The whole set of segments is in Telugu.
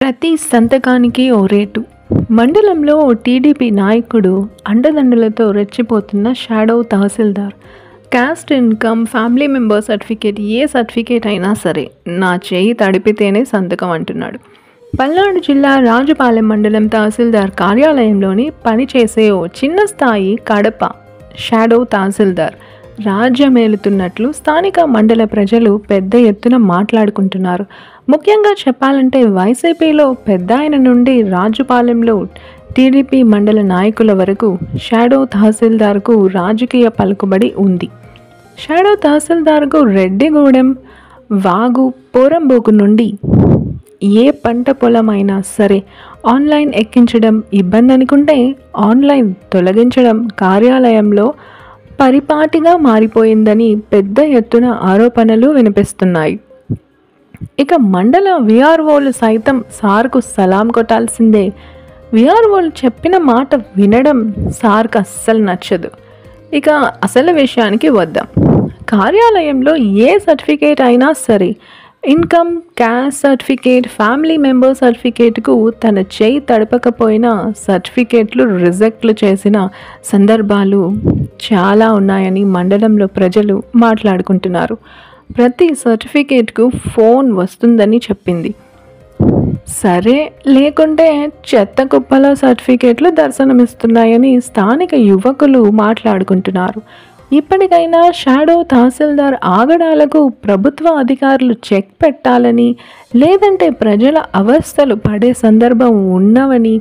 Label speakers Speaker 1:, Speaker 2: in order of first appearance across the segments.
Speaker 1: ప్రతి సంతకానికి ఓ రేటు. మండలంలో ఓ టీడీపీ నాయకుడు అండదండలతో రెచ్చిపోతున్న షాడో తహసీల్దార్. Caste, income, family member certificate, ఏ సర్టిఫికేట్ అయినా సరే నా చేయి తడిపితేనే సంతకం అంటున్నాడు. పల్నాడు జిల్లా రాజుపాలెం మండలం తహసీల్దార్ కార్యాలయంలోని పనిచేసే ఓ చిన్న స్థాయి కడప షాడో తహసీల్దార్ రాజ్యమేలుతున్నట్లు స్థానిక మండల ప్రజలు పెద్ద ఎత్తున మాట్లాడుకుంటున్నారు. ముఖ్యంగా చెప్పాలంటే వైసీపీలో పెద్ద ఆయన నుండి రాజుపాలెంలో టీడీపీ మండల నాయకుల వరకు షాడో తహసీల్దార్కు రాజకీయ పలుకుబడి ఉంది. షాడో తహసీల్దార్కు రెడ్డిగూడెం వాగు పోరంబోకు నుండి ఏ పంట పొలమైనా సరే ఆన్లైన్ ఎక్కించడం ఇబ్బంది అనుకుంటే ఆన్లైన్ తొలగించడం కార్యాలయంలో పరిపాటిగా మారిపోయిందని పెద్ద ఎత్తున ఆరోపణలు వినిపిస్తున్నాయి. ఇక మండల విఆర్ఓలు సైతం సార్కు సలాం కొట్టాల్సిందే. విఆర్ఓలు చెప్పిన మాట వినడం సార్కు అస్సలు నచ్చదు. ఇక అసలు విషయానికి వద్దాం. కార్యాలయంలో ఏ సర్టిఫికేట్ అయినా సరే income, caste certificate, family member సర్టిఫికేట్కు తన చేయి తడపకపోయినా సర్టిఫికేట్లు రిజెక్ట్లు చేసిన సందర్భాలు చాలా ఉన్నాయని మండలంలో ప్రజలు మాట్లాడుకుంటున్నారు. ప్రతి సర్టిఫికేట్కు ఫోన్ వస్తుందని చెప్పింది. సరే, లేకుంటే చెత్త కుప్పలో సర్టిఫికేట్లు దర్శనమిస్తున్నాయని స్థానిక యువకులు మాట్లాడుకుంటున్నారు. ఇప్పటికైనా షాడో తహసీల్దార్ ఆగడాలకు ప్రభుత్వ అధికారులు చెక్ పెట్టాలని, లేదంటే ప్రజల అవస్థలు పడే సందర్భం ఉన్నవని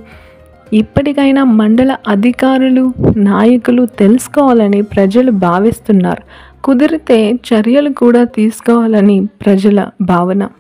Speaker 1: ఇప్పటికైనా మండల అధికారులు, నాయకులు తెలుసుకోవాలని ప్రజలు భావిస్తున్నారు. కుదిరితే చర్యలు కూడా తీసుకోవాలని ప్రజల భావన.